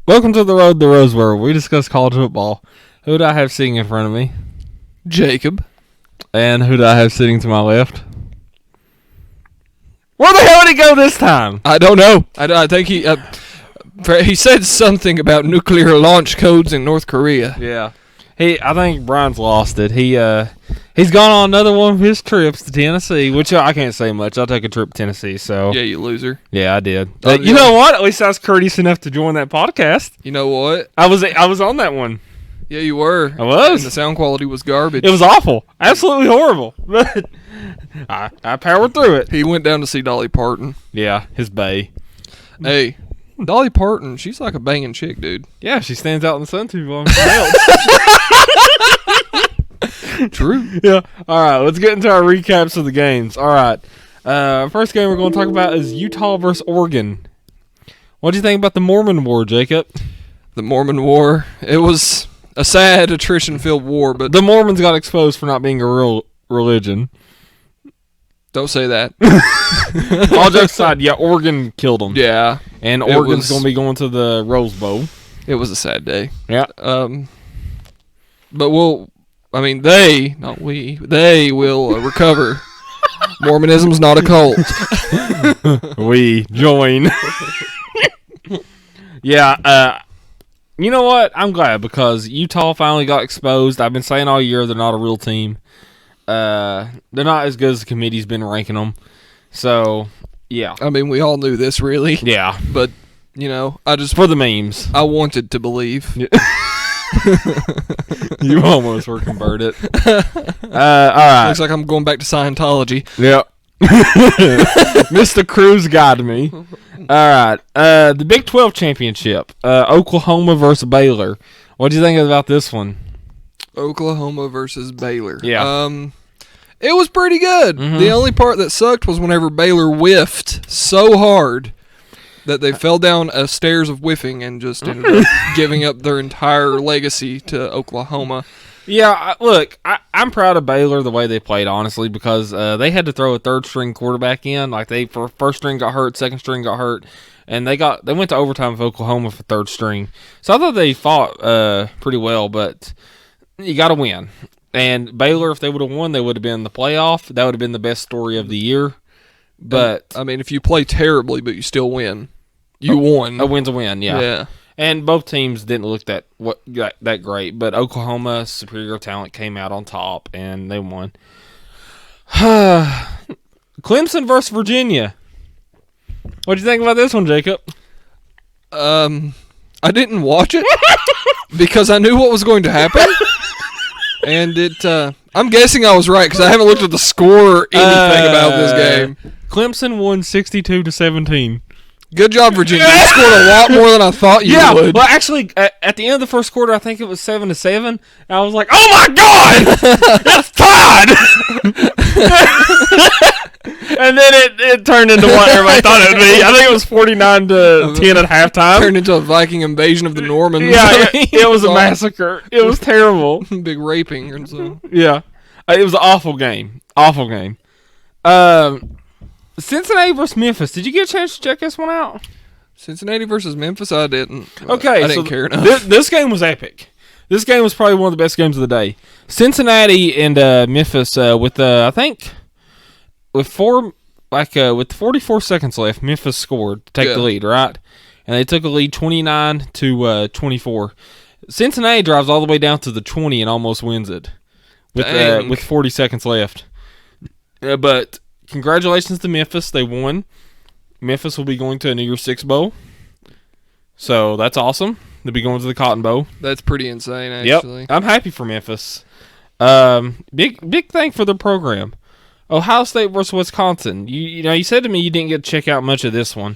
Welcome to the Road to Rose, where we discuss college football. Who do I have sitting in front of me? Jacob. And who do I have sitting to my left? Where the hell did he go this time? I don't know. I think he said something about nuclear launch codes in North Korea. Yeah. I think Brian's lost it. He's gone on another one of his trips to Tennessee, which I can't say much. I'll take a trip to Tennessee, so. Yeah, you loser. Yeah, I did. You know what? At least I was courteous enough to join that podcast. You know what? I was on that one. Yeah, you were. I was. And the sound quality was garbage. It was awful. Absolutely horrible. But I powered through it. He went down to see Dolly Parton. Yeah, his bae. Hey, Dolly Parton, she's like a banging chick, dude. Yeah, she stands out in the sun too long. True. Yeah. All right, let's get into our recaps of the games. All right. First game we're going to talk about is Utah versus Oregon. What do you think about the Mormon War, Jacob? The Mormon War. It was a sad, attrition-filled war, but the Mormons got exposed for not being a real religion. Don't say that. All jokes aside, yeah, Oregon killed them. Yeah. And Oregon's going to be going to the Rose Bowl. It was a sad day. Yeah. But not we, they will recover. Mormonism's not a cult. We join. Yeah, you know what? I'm glad because Utah finally got exposed. I've been saying all year they're not a real team. They're not as good as the committee's been ranking them. So, yeah. I mean, we all knew this, really. Yeah. But, for the memes. I wanted to believe. Yeah. You almost were converted. All right. Looks like I'm going back to Scientology. Yep. Mr. Cruz got me. All right. The Big 12 championship. Oklahoma versus Baylor. What do you think about this one? Oklahoma versus Baylor. Yeah. It was pretty good. Mm-hmm. The only part that sucked was whenever Baylor whiffed so hard that they fell down a stairs of whiffing and just ended up giving up their entire legacy to Oklahoma. Yeah, look, I'm proud of Baylor the way they played, honestly, because they had to throw a third-string quarterback in. Like, first string got hurt, second string got hurt, and they went to overtime with Oklahoma for third string. So I thought they fought pretty well, but you got to win. And Baylor, if they would have won, they would have been in the playoff. That would have been the best story of the year. But I mean, if you play terribly but you still win, you won. A win's a win, yeah. Yeah. And both teams didn't look that great, but Oklahoma's superior talent came out on top, and they won. Clemson versus Virginia. What do you think about this one, Jacob? I didn't watch it because I knew what was going to happen, and I'm guessing I was right because I haven't looked at the score or anything about this game. Clemson won 62-17. Good job, Virginia. You scored a lot more than I thought you would. Well, actually, at the end of the first quarter, I think it was 7-7. And I was like, "Oh my God, it's tied!" And then it turned into what everybody thought it would be. I think it was 49-10 at halftime. Turned into a Viking invasion of the Normans. Yeah, it was a massacre. It was terrible. Big raping and so. Yeah, it was an awful game. Awful game. Cincinnati versus Memphis. Did you get a chance to check this one out? Cincinnati versus Memphis? I didn't. Okay, I didn't care enough. This game was epic. This game was probably one of the best games of the day. Cincinnati and Memphis with 44 seconds left, Memphis scored to take the lead, right? And they took a lead 29-24. Cincinnati drives all the way down to the 20 and almost wins it with 40 seconds left. But congratulations to Memphis. They won. Memphis will be going to a New Year's Six Bowl. So that's awesome. They'll be going to the Cotton Bowl. That's pretty insane, actually. Yep. I'm happy for Memphis. Big thing for the program. Ohio State versus Wisconsin. You said to me you didn't get to check out much of this one.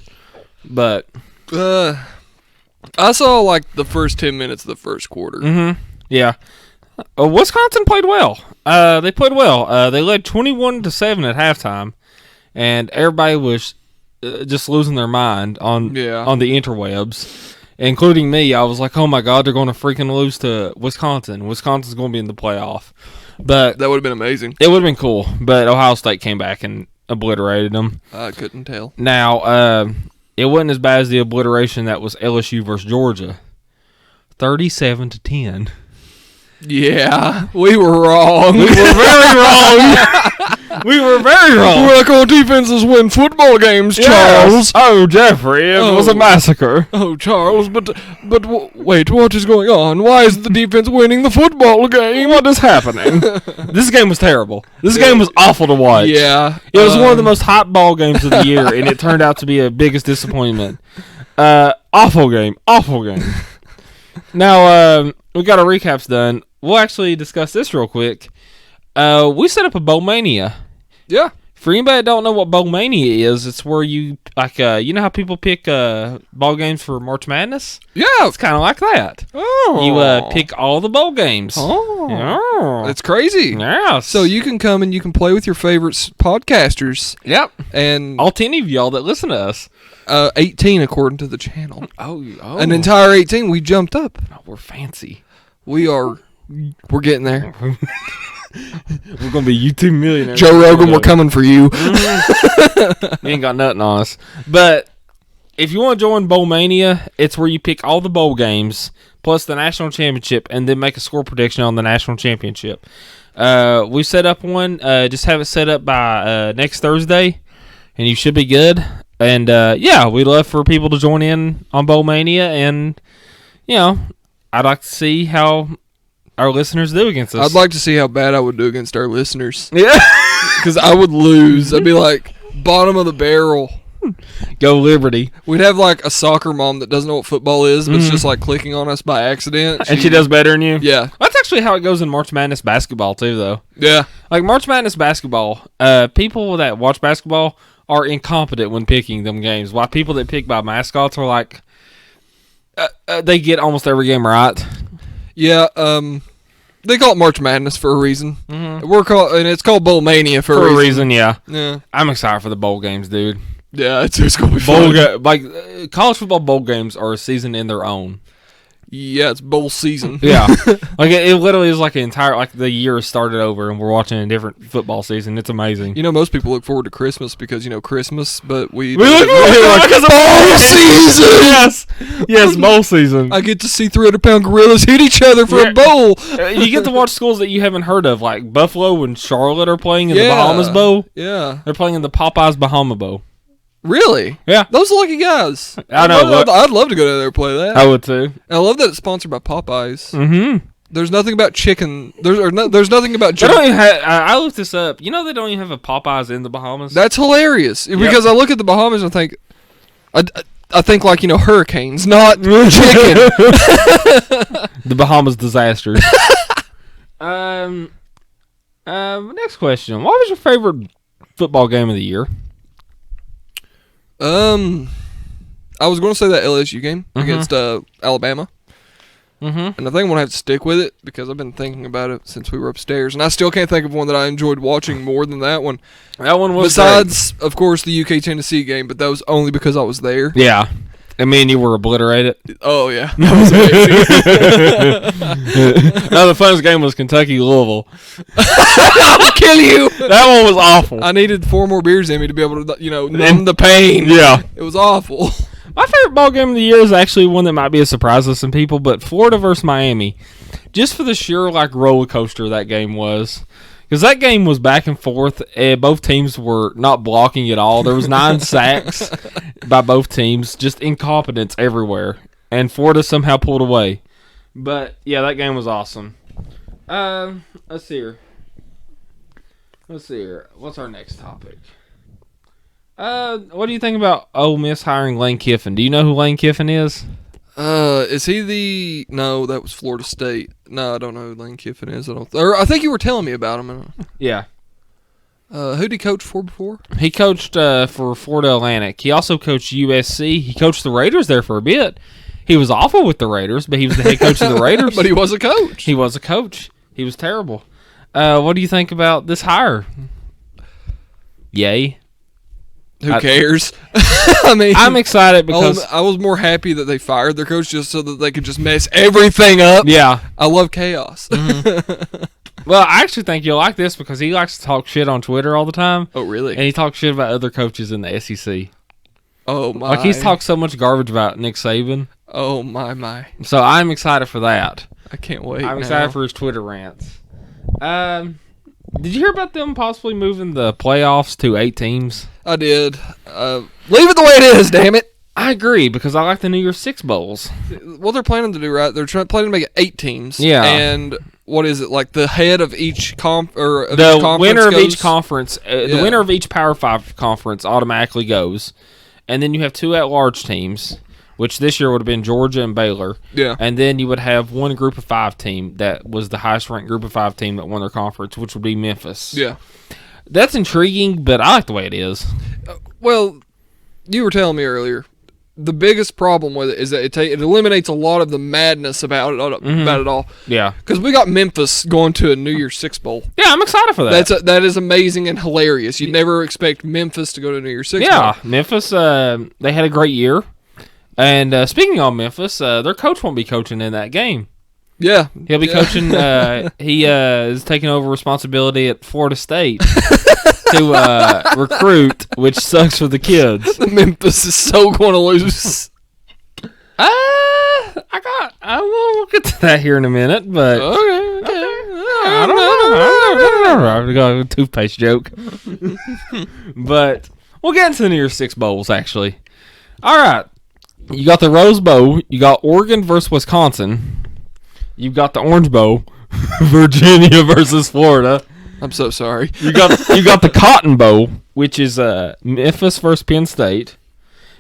But I saw like the first 10 minutes of the first quarter. Mm-hmm. Yeah. Wisconsin played well. They played well. They led 21-7 at halftime, and everybody was just losing their mind on the interwebs, including me. I was like, "Oh my God, they're going to freaking lose to Wisconsin. Wisconsin's going to be in the playoff." But that would have been amazing. It would have been cool, but Ohio State came back and obliterated them. I couldn't tell. Now, it wasn't as bad as the obliteration that was LSU versus Georgia. 37-10. Yeah, we were wrong. We were very wrong. We were very wrong. We're like, our defenses win football games, Charles. Yes. Oh, Jeffrey, it was a massacre. Oh, Charles, but wait, what is going on? Why is the defense winning the football game? What is happening? This game was terrible. This game was awful to watch. Yeah. It was one of the most hot ball games of the year, and it turned out to be a biggest disappointment. Awful game. Awful game. Now, we got our recaps done. We'll actually discuss this real quick. We set up a Bowlmania. Yeah. For anybody that don't know what Bowlmania is, it's where you, like, you know how people pick ball games for March Madness? Yeah. It's kind of like that. Oh. You pick all the bowl games. Oh. Yeah. That's crazy. Yeah. So you can come and you can play with your favorite podcasters. Yep. And all 10 of y'all that listen to us. 18 according to the channel. Oh. An entire 18. We jumped up. Oh, we're fancy. We're getting there. We're gonna be YouTube millionaires. Joe Rogan, we're coming for you. You ain't got nothing on us. But if you want to join Bowlmania, it's where you pick all the bowl games plus the national championship, and then make a score prediction on the national championship. We set up one. Just have it set up by next Thursday, and you should be good. And yeah, we'd love for people to join in on Bowlmania, and you know, I'd like to see how our listeners do against us. I'd like to see how bad I would do against our listeners. Yeah. Because I would lose. I'd be like, bottom of the barrel. Go Liberty. We'd have like a soccer mom that doesn't know what football is, but it's just like clicking on us by accident. And she does better than you? Yeah. That's actually how it goes in March Madness basketball, too, though. Yeah. Like March Madness basketball, people that watch basketball are incompetent when picking them games, while people that pick by mascots are like, they get almost every game right. Yeah, they call it March Madness for a reason. Mm-hmm. And it's called Bowlmania for a reason. Yeah. Yeah. I'm excited for the bowl games, dude. Yeah, it's gonna be fun. College football bowl games are a season in their own. Yeah, it's bowl season. Yeah. Like it literally is like an entire, like the year has started over and we're watching a different football season. It's amazing. You know, most people look forward to Christmas because, you know, Christmas, but we look forward to bowl season! Yes, bowl season. I get to see 300-pound gorillas hit each other for a bowl. You get to watch schools that you haven't heard of, like Buffalo and Charlotte are playing in the Bahamas Bowl. Yeah. They're playing in the Popeyes Bahama Bowl. Really? Yeah. Those lucky guys. I know. I'd love to go down there and play that. I would too. And I love that it's sponsored by Popeyes. Mm-hmm. There's nothing about chicken. There's nothing about They chicken. don't even have, I looked this up. You know they don't even have a Popeyes in the Bahamas? That's hilarious. Because I look at the Bahamas and think, I think like, you know, hurricanes, not chicken. The Bahamas disaster. Next question. What was your favorite football game of the year? I was going to say that LSU game against Alabama. And I think I'm going to have to stick with it because I've been thinking about it since we were upstairs. And I still can't think of one that I enjoyed watching more than that one. That one was besides, of course, the UK-Tennessee game, but that was only because I was there. Yeah. And me and you were obliterated. Oh, yeah. That was amazing. No, the funnest game was Kentucky-Louisville. I'll kill you. That one was awful. I needed 4 more beers in me to be able to, you know, numb the pain. Yeah. It was awful. My favorite ball game of the year is actually one that might be a surprise to some people, but Florida versus Miami. Just for the sheer, like, roller coaster that game was. Because that game was back and forth, and both teams were not blocking at all. There was 9 sacks by both teams, just incompetence everywhere. And Florida somehow pulled away. But, yeah, that game was awesome. Let's see here. What's our next topic? What do you think about Ole Miss hiring Lane Kiffin? Do you know who Lane Kiffin is? Is he no, that was Florida State. No, I don't know who Lane Kiffin is. I think you were telling me about him. Yeah. Who did he coach for before? He coached for Florida Atlantic. He also coached USC. He coached the Raiders there for a bit. He was awful with the Raiders, but he was the head coach of the Raiders. But he was a coach. He was a coach. He was terrible. What do you think about this hire? Yay. Who cares? I mean, I'm excited because I was more happy that they fired their coach just so that they could just mess everything up. Yeah. I love chaos. Mm-hmm. Well, I actually think you'll like this because he likes to talk shit on Twitter all the time. Oh, really? And he talks shit about other coaches in the SEC. Oh, my. Like, he's talked so much garbage about Nick Saban. Oh, my. So I'm excited for that. I can't wait. I'm excited for his Twitter rants. Did you hear about them possibly moving the playoffs to 8 teams? I did. Leave it the way it is, damn it. I agree, because I like the New Year's Six Bowls. What they're planning to do, right? They're planning to make it 8 teams. Yeah. And what is it? Like the head of each the winner of each conference, the winner of each Power 5 conference automatically goes. And then you have 2 at-large teams, which this year would have been Georgia and Baylor. Yeah. And then you would have one Group of 5 team that was the highest-ranked Group of 5 team that won their conference, which would be Memphis. Yeah. That's intriguing, but I like the way it is. Well, you were telling me earlier, the biggest problem with it is that it eliminates a lot of the madness about it all. Yeah. Because we got Memphis going to a New Year's Six Bowl. Yeah, I'm excited for that. That is amazing and hilarious. You'd never expect Memphis to go to a New Year's Six Bowl. Yeah, Memphis, they had a great year. And speaking of Memphis, their coach won't be coaching in that game. Yeah. He'll be coaching. He is taking over responsibility at Florida State to recruit, which sucks for the kids. Memphis is so going to lose. We'll get to that here in a minute, but Okay. I don't know. I'm going to toothpaste joke, but we'll get into the New Year's Six Bowls. Actually, all right. You got the Rose Bowl. You got Oregon versus Wisconsin. You got the Orange Bowl, Virginia versus Florida. I'm so sorry. You got the Cotton Bowl, which is Memphis versus Penn State.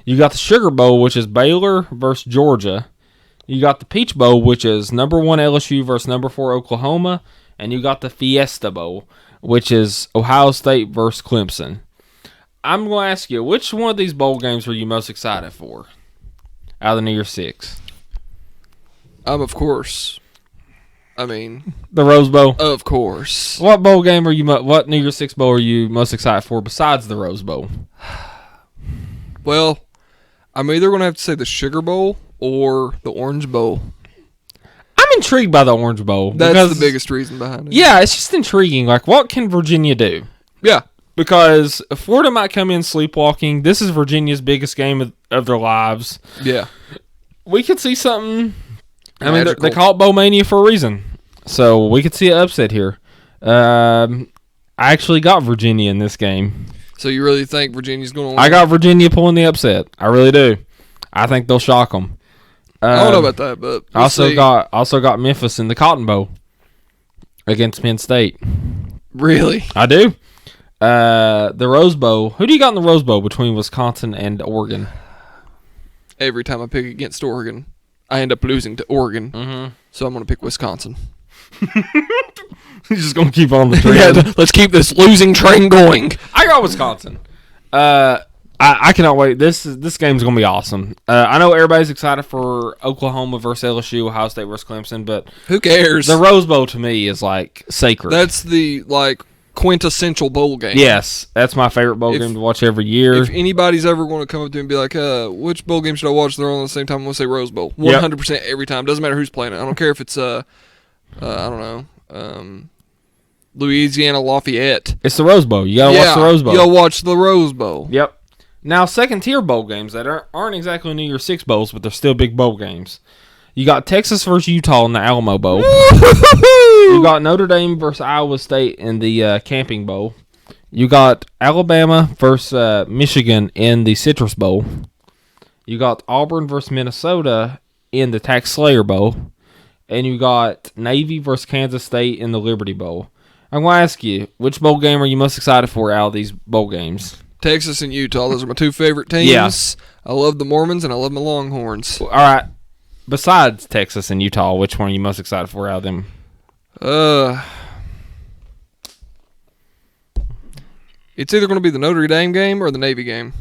You got the Sugar Bowl, which is Baylor versus Georgia. You got the Peach Bowl, which is number 1 LSU versus number 4 Oklahoma. And you got the Fiesta Bowl, which is Ohio State versus Clemson. I'm going to ask you, which one of these bowl games are you most excited for out of the New Year's Six? Of course. I mean, the Rose Bowl. Of course. What bowl game are you? What New Year's Six Bowl are you most excited for besides the Rose Bowl? Well, I'm either going to have to say the Sugar Bowl or the Orange Bowl. I'm intrigued by the Orange Bowl. That's the biggest reason behind it. Yeah, it's just intriguing. Like, what can Virginia do? Yeah. Because Florida might come in sleepwalking. This is Virginia's biggest game of their lives. Yeah. We could see something. Magical. I mean, they call it Bowlmania for a reason. So we could see an upset here. I actually got Virginia in this game. So you really think Virginia's going to win? I got Virginia pulling the upset. I really do. I think they'll shock them. I don't know about that, but we'll also got Memphis in the Cotton Bowl against Penn State. Really? I do. The Rose Bowl. Who do you got in the Rose Bowl between Wisconsin and Oregon? Every time I pick against Oregon, I end up losing to Oregon. Mm-hmm. So I'm going to pick Wisconsin. You're just going to keep on the train. Yeah, let's keep this losing train going. I got Wisconsin. I cannot wait. This game's going to be awesome. I know everybody's excited for Oklahoma versus LSU, Ohio State versus Clemson, but who cares? The Rose Bowl to me is like sacred. That's the quintessential bowl game. Yes, that's my favorite bowl game to watch every year. If anybody's ever going to come up to me and be like, which bowl game should I watch? They're all at the same time. I'm going to say Rose Bowl. 100% every time. Doesn't matter who's playing it. I don't care if it's, I don't know, Louisiana Lafayette. It's the Rose Bowl. You got to watch the Rose Bowl. You'll watch the Rose Bowl. Yep. Now, second-tier bowl games that aren't exactly New Year's Six Bowls, but they're still big bowl games. You got Texas versus Utah in the Alamo Bowl. You got Notre Dame versus Iowa State in the Camping Bowl. You got Alabama versus Michigan in the Citrus Bowl. You got Auburn versus Minnesota in the Tax Slayer Bowl. And you got Navy versus Kansas State in the Liberty Bowl. I'm going to ask you, which bowl game are you most excited for out of these bowl games? Texas and Utah. Those are my two favorite teams. Yeah. I love the Mormons and I love my Longhorns. All right. Besides Texas and Utah, which one are you most excited for out of them? It's either going to be the Notre Dame game or the Navy game.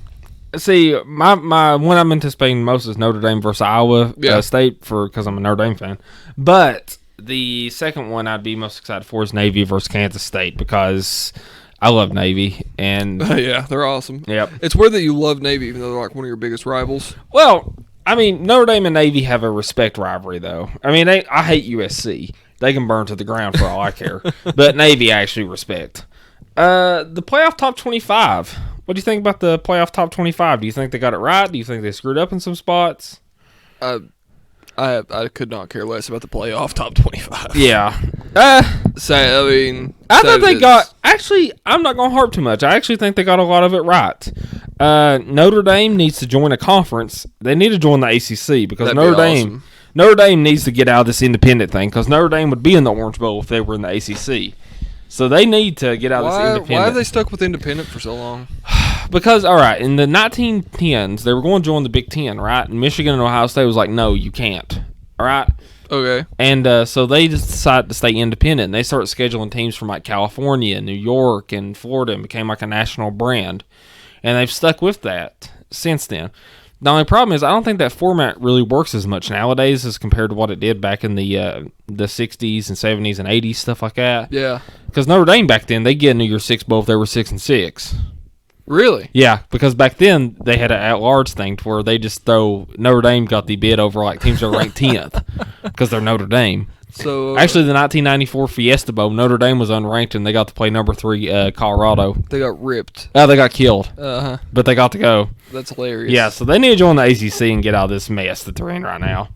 See, my one I'm anticipating most is Notre Dame versus Iowa State because I'm a Notre Dame fan. But the second one I'd be most excited for is Navy versus Kansas State because I love Navy. And yeah, they're awesome. Yep. It's weird that you love Navy even though they're like one of your biggest rivals. Well, I mean, Notre Dame and Navy have a respect rivalry, though. I mean, I hate USC. They can burn to the ground for all I care. But Navy I actually respect. The playoff top 25. What do you think about the playoff top 25? Do you think they got it right? Do you think they screwed up in some spots? I could not care less about the playoff top 25. Yeah. I mean, I thought they got. Actually, I'm not going to harp too much. I actually think they got a lot of it right. Notre Dame needs to join a conference. They need to join the ACC because Notre Dame needs to get out of this independent thing because Notre Dame would be in the Orange Bowl if they were in the ACC. So they need to get out of this independent. Why have they stuck with independent for so long? Because, all right, in the 1910s, they were going to join the Big Ten, right? And Michigan and Ohio State was like, no, you can't. All right? Okay. And so they just decided to stay independent. And they started scheduling teams from like California, New York, and Florida and became like a national brand. And they've stuck with that since then. The only problem is I don't think that format really works as much nowadays as compared to what it did back in the 60s and 70s and 80s, stuff like that. Yeah. Because Notre Dame back then, they get a New Year's Six Bowl if they were 6-6. Really? Yeah, because back then they had an at-large thing to where they just throw Notre Dame got the bid over like teams that are ranked 10th because they're Notre Dame. So actually, the 1994 Fiesta Bowl, Notre Dame was unranked and they got to play number 3 Colorado. They got ripped. Oh, they got killed. Uh-huh. But they got to go. That's hilarious. Yeah, so they need to join the ACC and get out of this mess that they're in right now.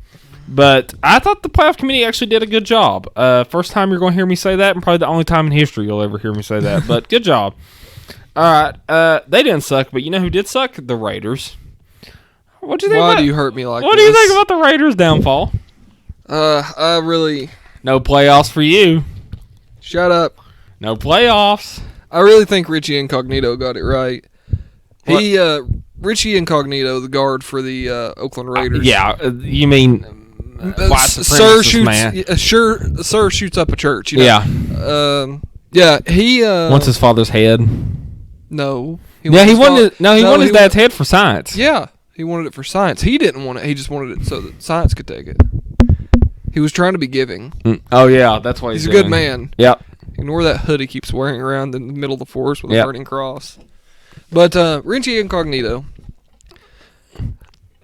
But I thought the playoff committee actually did a good job. First time you're going to hear me say that, and probably the only time in history you'll ever hear me say that. But good job. All right, they didn't suck, but you know who did suck? The Raiders. What do you think? Why do you hurt me like What this? do you think about the Raiders' downfall? I really... No playoffs for you. Shut up. No playoffs. I really think Richie Incognito got it right. What? Richie Incognito, the guard for the Oakland Raiders. You mean white supremacist man. Sir shoots up a church. You know? Yeah. He wants his father's head. No. He wanted his dad's head for science. Yeah, he wanted it for science. He didn't want it. He just wanted it so that science could take it. He was trying to be giving. Oh yeah, that's why he's a good man. Yep. Ignore that hood he keeps wearing around in the middle of the forest with a burning cross. But Richie Incognito,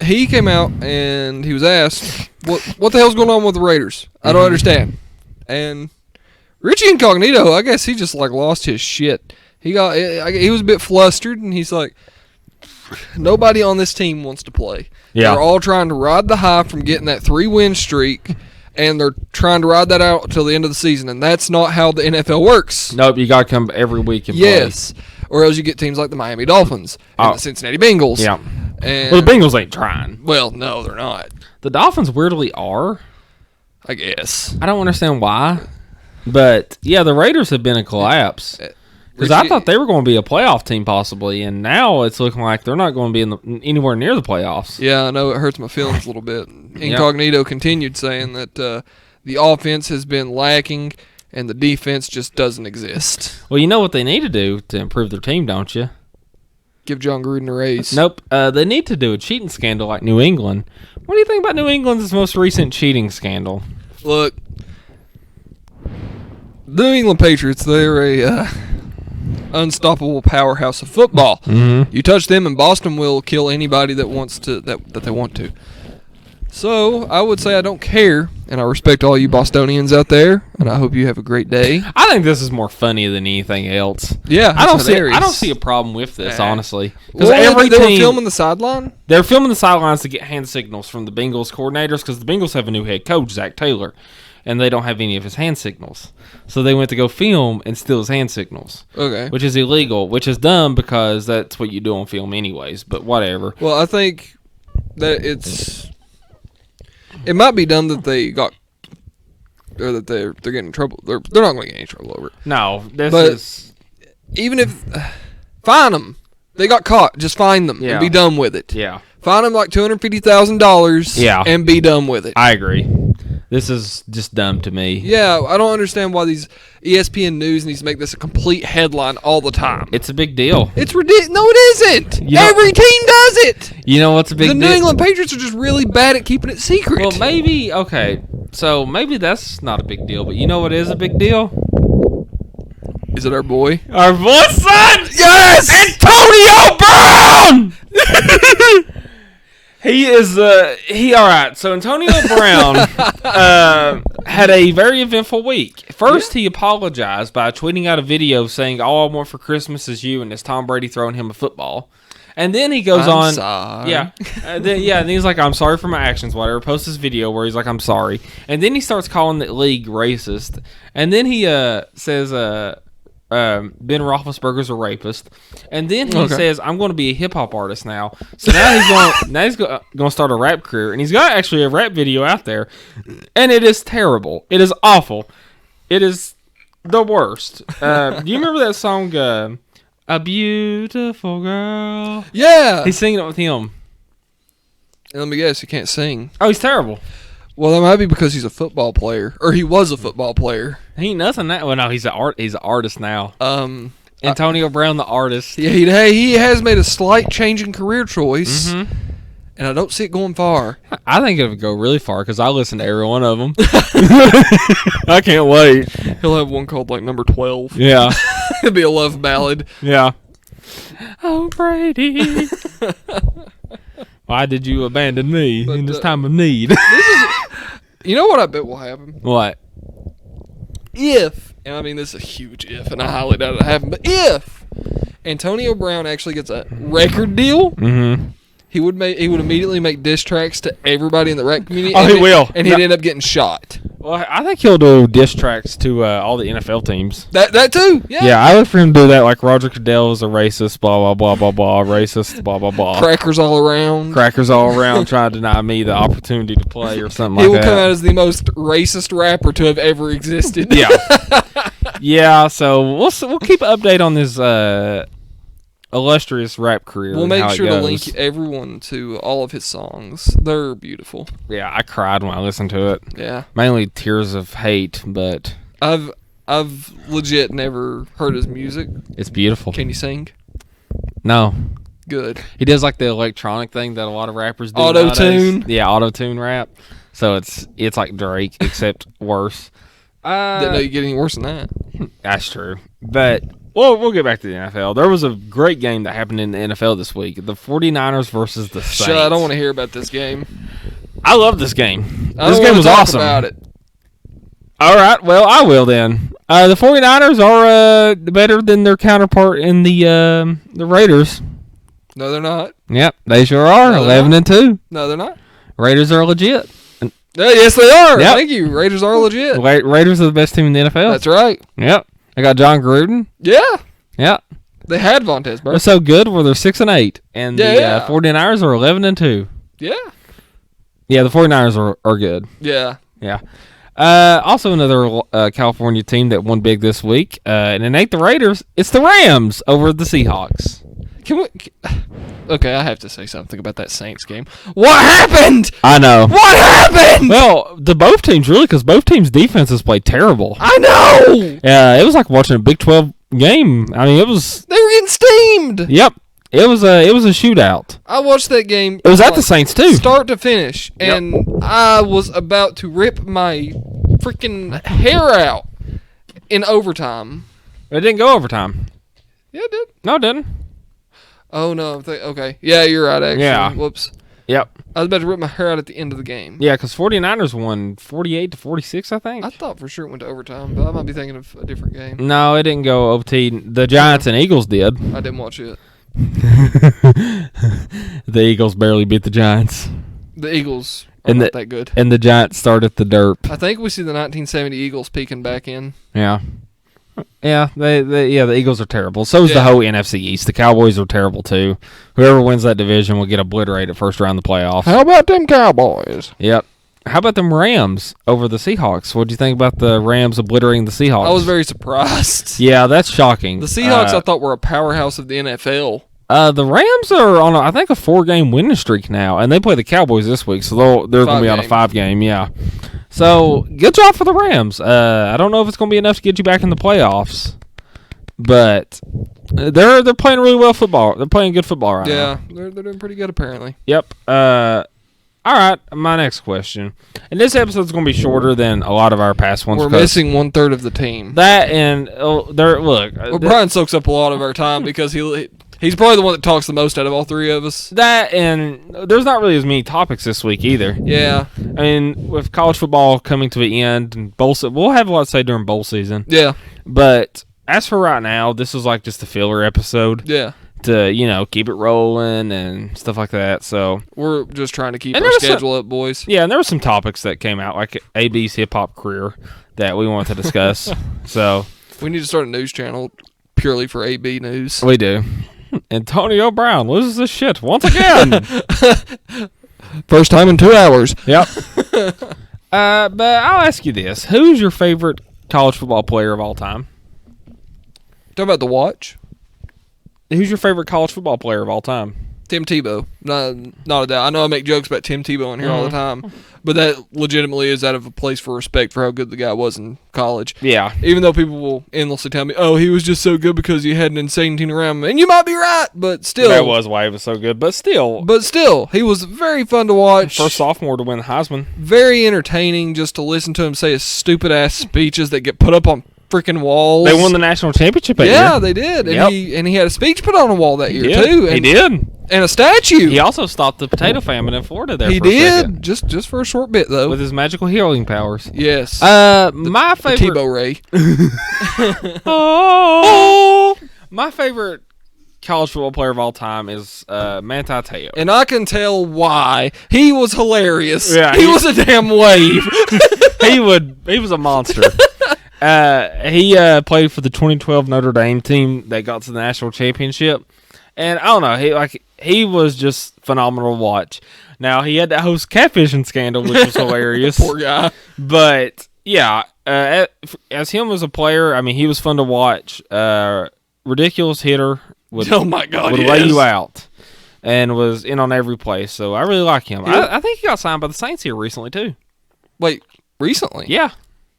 he came out and he was asked, "What the hell's going on with the Raiders? I don't understand." And Richie Incognito, I guess he just like lost his shit. He was a bit flustered, and he's like, "Nobody on this team wants to play. Yeah. They're all trying to ride the high from getting that 3-win streak, and they're trying to ride that out until the end of the season, and that's not how the NFL works." Nope, you got to come every week and play. Or else you get teams like the Miami Dolphins and the Cincinnati Bengals. Yeah. And, well, the Bengals ain't trying. Well, no, they're not. The Dolphins weirdly are. I guess. I don't understand why. But, yeah, the Raiders have been a collapse. Because I thought they were going to be a playoff team possibly, and now it's looking like they're not going to be anywhere near the playoffs. Yeah, I know. It hurts my feelings a little bit. Incognito continued saying that the offense has been lacking and the defense just doesn't exist. Well, you know what they need to do to improve their team, don't you? Give John Gruden a raise. Nope. They need to do a cheating scandal like New England. What do you think about New England's most recent cheating scandal? Look, the New England Patriots, they're a unstoppable powerhouse of football. Mm-hmm. You touch them and Boston will kill anybody that wants to that they want to. So I would say I don't care, and I respect all you Bostonians out there, and I hope you have a great day. I think this is more funny than anything else. Yeah, I don't see a problem with this, honestly. Because they were filming the sideline. They're filming the sidelines to get hand signals from the Bengals coordinators because the Bengals have a new head coach, Zach Taylor, and they don't have any of his hand signals. So they went to go film and steal his hand signals. Okay. Which is illegal, which is dumb because that's what you do on film anyways, but whatever. Well, I think that it might be dumb that they got, or that they're getting in trouble. They're not going to get any trouble over it. No, is even if fine them, they got caught. Just fine them and be done with it. Yeah, fine them like $250,000. Yeah, and be done with it. I agree. This is just dumb to me. Yeah, I don't understand why these ESPN News needs to make this a complete headline all the time. It's a big deal. It's ridiculous. No, it isn't. Every team does it. You know what's a big deal? The New England Patriots are just really bad at keeping it secret. Well, maybe that's not a big deal, but you know what is a big deal? Is it our boy? Our boy's son! Yes! Antonio Brown! He is all right. So Antonio Brown had a very eventful week. First, he apologized by tweeting out a video saying, "All I want for Christmas is you," and it's Tom Brady throwing him a football. And then he goes on. Sorry. Yeah. And he's like, "I'm sorry for my actions." Whatever. Posts this video where he's like, "I'm sorry," and then he starts calling the league racist. And then he says, Ben Roethlisberger's a rapist, and then he says, "I'm going to be a hip hop artist now." So now he's going to start a rap career, and he's got actually a rap video out there, and it is terrible. It is awful. It is the worst. Do you remember that song, "A Beautiful Girl"? Yeah, He's singing it with him. And let me guess, he can't sing. Oh, he's terrible. Well, that might be because he's a football player, or he was a football player. He ain't nothing now. Well, no, he's an artist now. Antonio Brown, the artist. Yeah, he has made a slight change in career choice, and I don't see it going far. I think it would go really far because I listen to every one of them. I can't wait. He'll have one called like Number 12. Yeah. It'll be a love ballad. Yeah. Oh, Brady. Why did you abandon me in this time of need? You know what I bet will happen? What? If, and I mean this is a huge if, and I highly doubt it'll happen, but if Antonio Brown actually gets a record deal, he would immediately make diss tracks to everybody in the rap community. Oh, he will. And he'd end up getting shot. Well, I think he'll do diss tracks to all the NFL teams. That too, yeah. Yeah, I look for him to do that, like Roger Goodell is a racist, blah, blah, blah, blah, blah, racist, blah, blah, blah. Crackers all around. Crackers all around trying to deny me the opportunity to play or something like that. He will come out as the most racist rapper to have ever existed. Yeah. Yeah, so we'll keep an update on this illustrious rap career. We'll make sure to link link everyone to all of his songs. They're beautiful. Yeah, I cried when I listened to it. Yeah. Mainly tears of hate, but I've legit never heard his music. It's beautiful. Can you sing? No. Good. He does like the electronic thing that a lot of rappers do. Auto-tune? Yeah, auto-tune rap. So it's like Drake, except worse. Didn't know you get any worse than that. That's true. But we'll get back to the NFL. There was a great game that happened in the NFL this week. The 49ers versus the Saints. Shut, I don't want to hear about this game. I love this game. This game was awesome. About it. All right, well, I will then. The 49ers are better than their counterpart in the Raiders. No, they're not. Yep, they sure are. No, 11-2. No, they're not. Raiders are legit. Yes, they are. Yep. Thank you. Raiders are legit. Raiders are the best team in the NFL. That's right. Yep. I got John Gruden. Yeah. Yep. They had Vontaze, bro. They're so good where they're 6-8. And the 49ers are 11-2. Yeah. Yeah, the 49ers are good. Yeah. Yeah. Also another California team that won big this week. And it ain't the Raiders. It's the Rams over the Seahawks. Okay, I have to say something about that Saints game. What happened? I know. What happened? Well, both teams really, because both teams' defenses played terrible. I know. Yeah, it was like watching a Big 12 game. I mean, it was. They were getting steamed. Yep, it was a shootout. I watched that game. It was at the Saints too, start to finish, and I was about to rip my freaking hair out in overtime. It didn't go overtime. Yeah, it did. No, it didn't. Oh, no. Okay. Yeah, you're right, actually. Yeah. Whoops. Yep. I was about to rip my hair out at the end of the game. Yeah, because 49ers won 48-46, I think. I thought for sure it went to overtime, but I might be thinking of a different game. No, it didn't go OT. The Giants and Eagles did. I didn't watch it. The Eagles barely beat the Giants. The Eagles are not that good. And the Giants started the derp. I think we see the 1970 Eagles peeking back in. Yeah. Yeah, the Eagles are terrible. So is the whole NFC East. The Cowboys are terrible too. Whoever wins that division will get obliterated first round of the playoffs. How about them Cowboys? Yep. How about them Rams over the Seahawks? What do you think about the Rams obliterating the Seahawks? I was very surprised. Yeah, that's shocking. The Seahawks I thought were a powerhouse of the NFL. The Rams are on, I think, a 4-game winning streak now, and they play the Cowboys this week, so they're going to be on a 5-game, yeah. So, good job for the Rams. I don't know if it's going to be enough to get you back in the playoffs, but they're playing really well football. They're playing good football right now. Yeah, they're doing pretty good apparently. Yep. All right, my next question. And this episode's going to be shorter than a lot of our past ones. We're missing 1/3 of the team. That and look. Well, Brian soaks up a lot of our time because He's probably the one that talks the most out of all three of us. That, and there's not really as many topics this week either. Yeah. I mean, with college football coming to an end, and we'll have a lot to say during bowl season. Yeah. But as for right now, this is like just a filler episode. Yeah. To, keep it rolling and stuff like that. So we're just trying to keep our schedule up, boys. Yeah, and there were some topics that came out, like AB's hip-hop career, that we wanted to discuss. So we need to start a news channel purely for AB news. We do. Antonio Brown loses his shit once again. First time in 2 hours. Yep. But I'll ask you this. Who's your favorite college football player of all time? Talk about the watch. Who's your favorite college football player of all time? Tim Tebow. Not a doubt. I know I make jokes about Tim Tebow in here all the time, but that legitimately is out of a place for respect for how good the guy was in college. Yeah. Even though people will endlessly tell me, oh, he was just so good because he had an insane team around him. And you might be right, but still. That was why he was so good, but still. But still, he was very fun to watch. First sophomore to win the Heisman. Very entertaining just to listen to him say his stupid-ass speeches that get put up on freaking walls. They won the national championship that year. Yeah, they did. And he had a speech put on a wall that year, too. He did. And a statue. He also stopped the potato famine in Florida there he for a did. second. Just for a short bit, though. With his magical healing powers. Yes. My favorite... Tebow Ray. My favorite college football player of all time is Manti Te'o. And I can tell why. He was hilarious. Yeah, he was a damn wave. He was a monster. He played for the 2012 Notre Dame team that got to the national championship, and I don't know, he was just phenomenal to watch. Now he had that host catfishing scandal, which was hilarious. Poor guy. But yeah, as him as a player, I mean, he was fun to watch. Ridiculous hitter. Oh my God, would lay you out, and was in on every play. So I really like him. Yeah. I think he got signed by the Saints here recently too. Wait, recently? Yeah.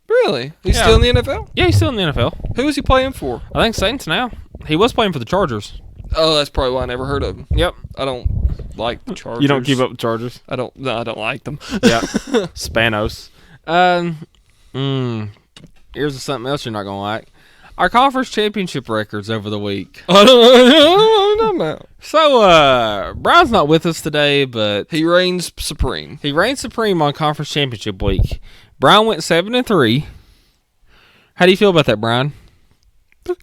Really? He's still in the NFL? Yeah, he's still in the NFL. Who is he playing for? I think Saints now. He was playing for the Chargers. Oh, that's probably why I never heard of him. Yep. I don't like the Chargers. You don't keep up with Chargers? I don't like them. Yeah. Spanos. Here's something else you're not going to like. Our conference championship records over the week. I don't know. So, Brian's not with us today, but he reigns supreme. He reigns supreme on conference championship week. Brian went 7-3. How do you feel about that, Brian?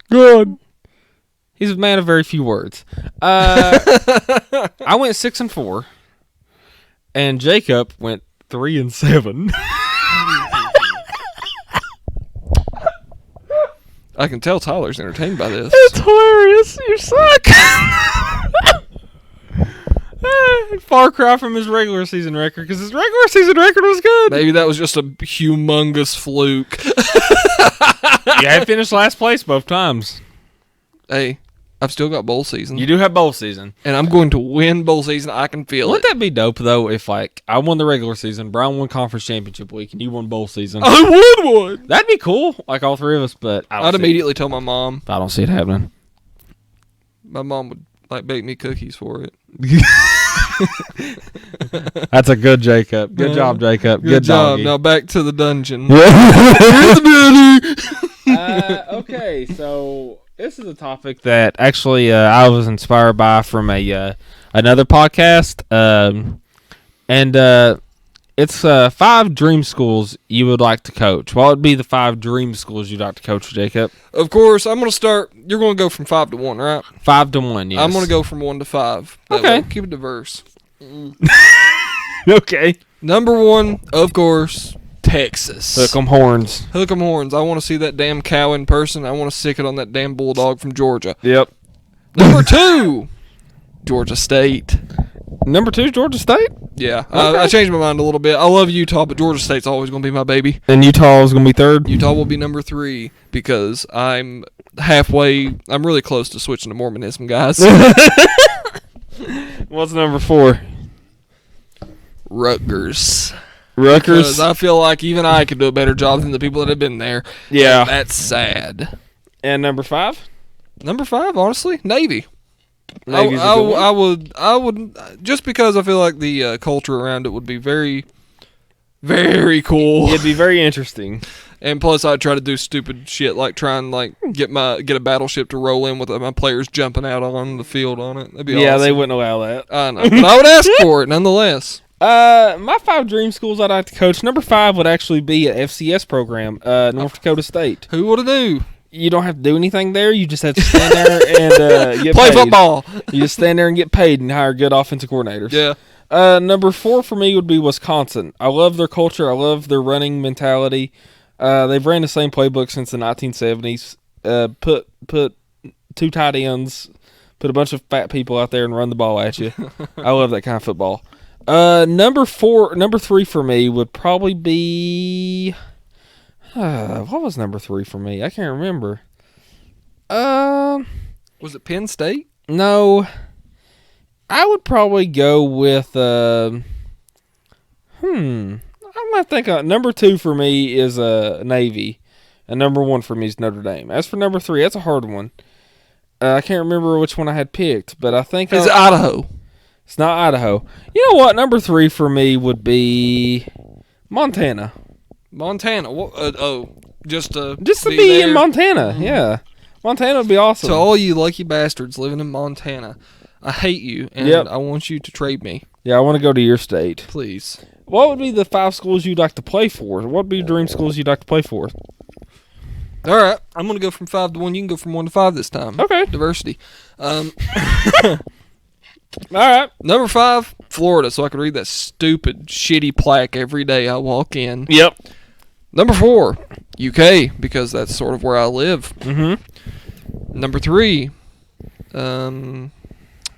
Good. He's a man of very few words. I went 6-4, and Jacob went 3-7. I can tell Tyler's entertained by this. It's hilarious. You suck. Far cry from his regular season record, because his regular season record was good. Maybe that was just a humongous fluke. Yeah, I finished last place both times. Hey, I've still got bowl season. You do have bowl season. And I'm going to win bowl season. I can feel Wouldn't it. that be dope, though, if, like, I won the regular season, Brian won conference championship week, and you won bowl season? I would one. That'd be cool, like all three of us, but I'd immediately tell my mom. I don't see it happening. My mom would, bake me cookies for it. That's a good Jacob. Good job, Jacob. Good job. Now back to the dungeon. Okay, so this is a topic that actually I was inspired by from another podcast, and it's 5 dream schools you would like to coach. What would be the 5 dream schools you'd like to coach, Jacob? Of course, I'm going to start. You're going to go from 5 to 1, right? 5 to 1, yes. I'm going to go from 1 to 5. That Okay. way, keep it diverse. Okay. Number 1, of course, Texas. Hook 'em horns. Hook 'em horns. I want to see that damn cow in person. I want to stick it on that damn bulldog from Georgia. Yep. Number 2, Georgia State. Number 2 is Georgia State? Yeah. Okay. I changed my mind a little bit. I love Utah, but Georgia State's always going to be my baby. And Utah is going to be 3rd? Utah will be number 3 because I'm really close to switching to Mormonism, guys. What's number 4? Rutgers. Rutgers? Because I feel like even I could do a better job than the people that have been there. Yeah. And that's sad. And number 5? Number 5, honestly, Navy. Navy's a good one. I would, just because I feel like the culture around it would be very, very cool. It'd be very interesting. And plus, I'd try to do stupid shit like try and like get a battleship to roll in with my players jumping out on the field on it. That'd be awesome. They wouldn't allow that. I know, but I would ask for it nonetheless. My 5 dream schools I'd like to coach. Number 5 would actually be an FCS program, North Dakota State. Who would have knew? You don't have to do anything there. You just have to stand there and get play paid. Football. You just stand there and get paid and hire good offensive coordinators. Yeah. Number 4 for me would be Wisconsin. I love their culture. I love their running mentality. They've ran the same playbook since the 1970s. Put 2 tight ends, put a bunch of fat people out there and run the ball at you. I love that kind of football. Number 3 for me would probably be. What was number 3 for me? I can't remember. Was it Penn State? No. I would probably go with. I'm gonna think. Number 2 for me is Navy, and number 1 for me is Notre Dame. As for number 3, that's a hard one. I can't remember which one I had picked, but I think it's Idaho. It's not Idaho. You know what? Number 3 for me would be Montana. Montana. Just to be in Montana. Mm-hmm. Yeah, Montana would be awesome. To all you lucky bastards living in Montana, I hate you, and I want you to trade me. Yeah, I want to go to your state. Please. What would be the 5 schools you'd like to play for? What would be your dream schools you'd like to play for? All right, I'm going to go from 5 to 1. You can go from 1 to 5 this time. Okay. Diversity. All right. Number 5, Florida, so I can read that stupid, shitty plaque every day I walk in. Yep. Number 4, UK, because that's sort of where I live. Mm-hmm. Number 3,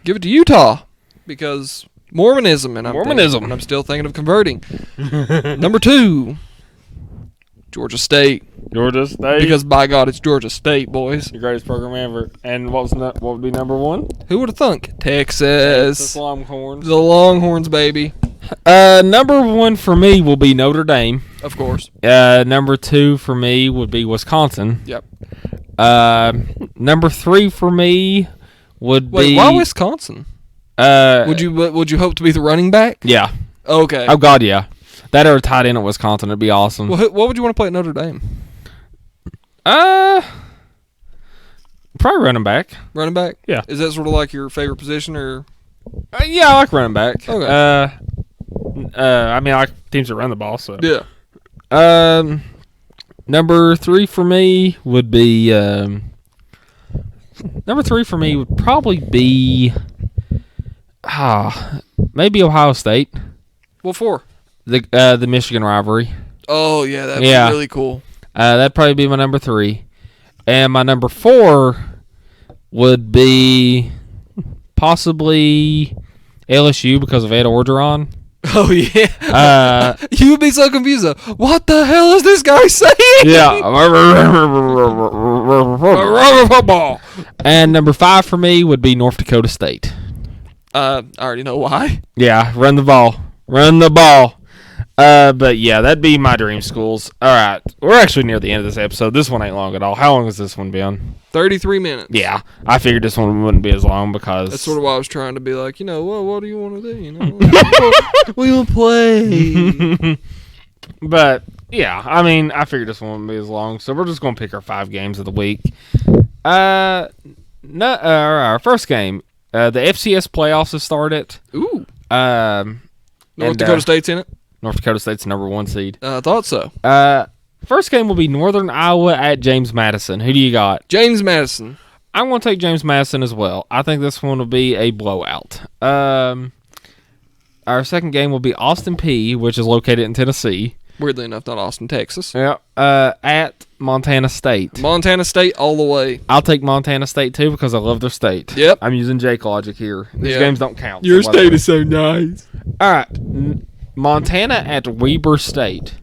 give it to Utah, because Mormonism, and I'm still thinking of converting. Number 2, Georgia State. Georgia State. Because by God, it's Georgia State, boys. The greatest program ever. And what would be number 1? Who would have thunk? Texas. The Longhorns. The Longhorns, baby. Number 1 for me will be Notre Dame. Of course. Number 2 for me would be Wisconsin. Yep. Number 3 for me would be. Wait, why Wisconsin? Would you hope to be the running back? Yeah. Okay. Oh God, yeah. That or a tight end at Wisconsin would be awesome. Well, what would you want to play at Notre Dame? Probably running back. Running back? Yeah. Is that sort of like your favorite position, or? Yeah, I like running back. Okay. I mean, I like teams that run the ball. So. Yeah. Number 3 for me would be. Number 3 for me would probably be. Maybe Ohio State. What for? The Michigan rivalry. Oh yeah, that'd be really cool. That'd probably be my number 3, and my number 4 would be possibly LSU because of Ed Orgeron. Oh yeah. You would be so confused though. What the hell is this guy saying? Yeah. Football. And number 5 for me would be North Dakota State. I already know why. Yeah, run the ball. Run the ball. But yeah, that'd be my dream schools. All right. We're actually near the end of this episode. This one ain't long at all. How long has this one been? 33 minutes. Yeah. I figured this one wouldn't be as long because... That's sort of why I was trying to be like, well, what do you want to do? We want to play. But, yeah. I mean, I figured this one wouldn't be as long. So we're just going to pick our 5 games of the week. Our first game, the FCS playoffs have started. Ooh. North Dakota State's in it? North Dakota State's number 1 seed. I thought so. First game will be Northern Iowa at James Madison. Who do you got? James Madison. I'm going to take James Madison as well. I think this one will be a blowout. Our second game will be Austin Peay, which is located in Tennessee. Weirdly enough, not Austin, Texas. Yeah. At Montana State. Montana State all the way. I'll take Montana State too because I love their state. Yep. I'm using Jake logic here. These games don't count. Your state is so nice. All right. Montana at Weber State.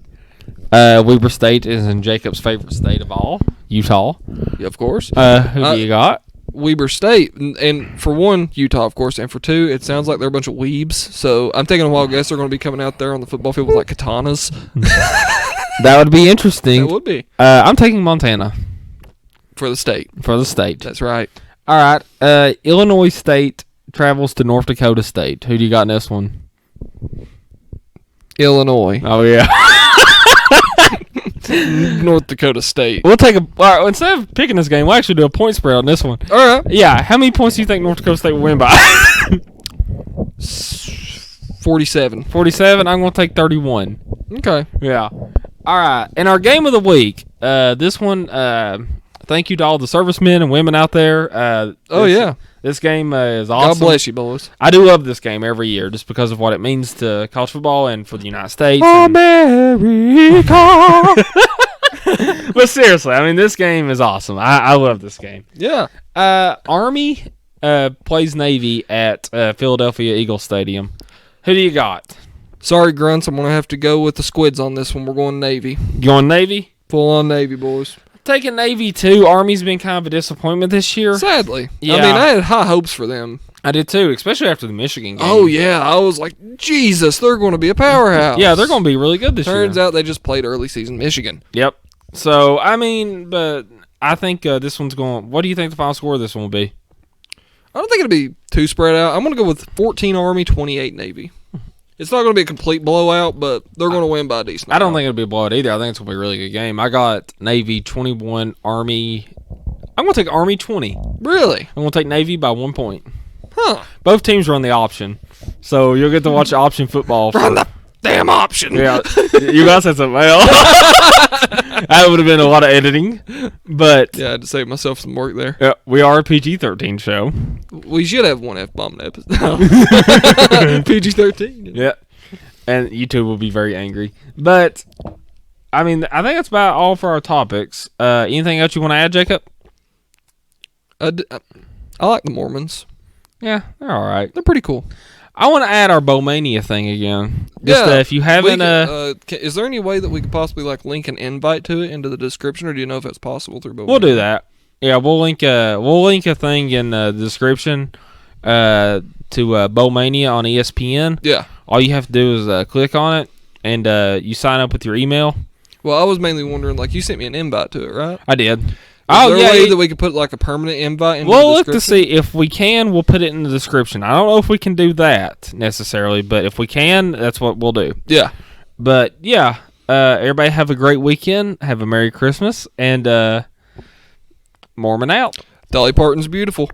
Weber State is in Jacob's favorite state of all, Utah. Yeah, of course. Who do you got? Weber State. And for one, Utah, of course. And for 2, it sounds like they're a bunch of weebs. So I'm taking a wild guess they're going to be coming out there on the football field with like katanas. That would be interesting. That would be. I'm taking Montana. For the state. For the state. That's right. All right. Illinois State travels to North Dakota State. Who do you got in this one? Illinois. Oh, yeah. North Dakota State. We'll take all right, instead of picking this game, we'll actually do a point spread on this one. All right. Yeah, how many points do you think North Dakota State will win by? 47. 47. I'm going to take 31. Okay. Yeah. All right. And our game of the week, this one, thank you to all the servicemen and women out there. This game is awesome. God bless you, boys. I do love this game every year just because of what it means to college football and for the United States. America. But seriously, I mean, this game is awesome. I love this game. Yeah. Army plays Navy at Philadelphia Eagles Stadium. Who do you got? Sorry, Grunts. I'm going to have to go with the Squids on this one. We're going Navy. Going Navy? Full on Navy, boys. Taking Navy, too. Army's been kind of a disappointment this year. Sadly. Yeah. I mean, I had high hopes for them. I did, too, especially after the Michigan game. Oh, yeah. I was like, Jesus, they're going to be a powerhouse. Yeah, they're going to be really good this year. Turns out they just played early season Michigan. Yep. So, I mean, but I think this one's going... What do you think the final score of this one will be? I don't think it'll be too spread out. I'm going to go with 14 Army, 28 Navy. It's not going to be a complete blowout, but they're going to win by a decent I don't amount. think it'll be a blowout either. I think it's going to be a really good game. I got Navy 21, Army... I'm going to take Army 20. Really? I'm going to take Navy by 1 point. Huh. Both teams run the option, so you'll get to watch option football. Run the damn option. Yeah, you guys said something else. That would have been a lot of editing, but Yeah, I had to save myself some work there. we are a PG-13 show. We should have one F-bomb episode. PG-13. Yeah, and YouTube will be very angry. But, I mean, I think that's about all for our topics. Anything else you want to add, Jacob? I like the Mormons. Yeah, they're all right. They're pretty cool. I want to add our Bowlmania thing again. Just, if you haven't... is there any way that we could possibly link an invite to it into the description, or do you know if it's possible through Bowlmania? We'll do that. Yeah, we'll link a thing in the description to Bowlmania on ESPN. Yeah. All you have to do is click on it, and you sign up with your email. Well, I was mainly wondering, you sent me an invite to it, right? I did. Is there a way that we could put a permanent invite in the We'll look description? to see if we can. We'll put it in the description. I don't know if we can do that necessarily, but if we can, that's what we'll do. Yeah. But yeah, everybody have a great weekend. Have a Merry Christmas, and Mormon out. Dolly Parton's beautiful.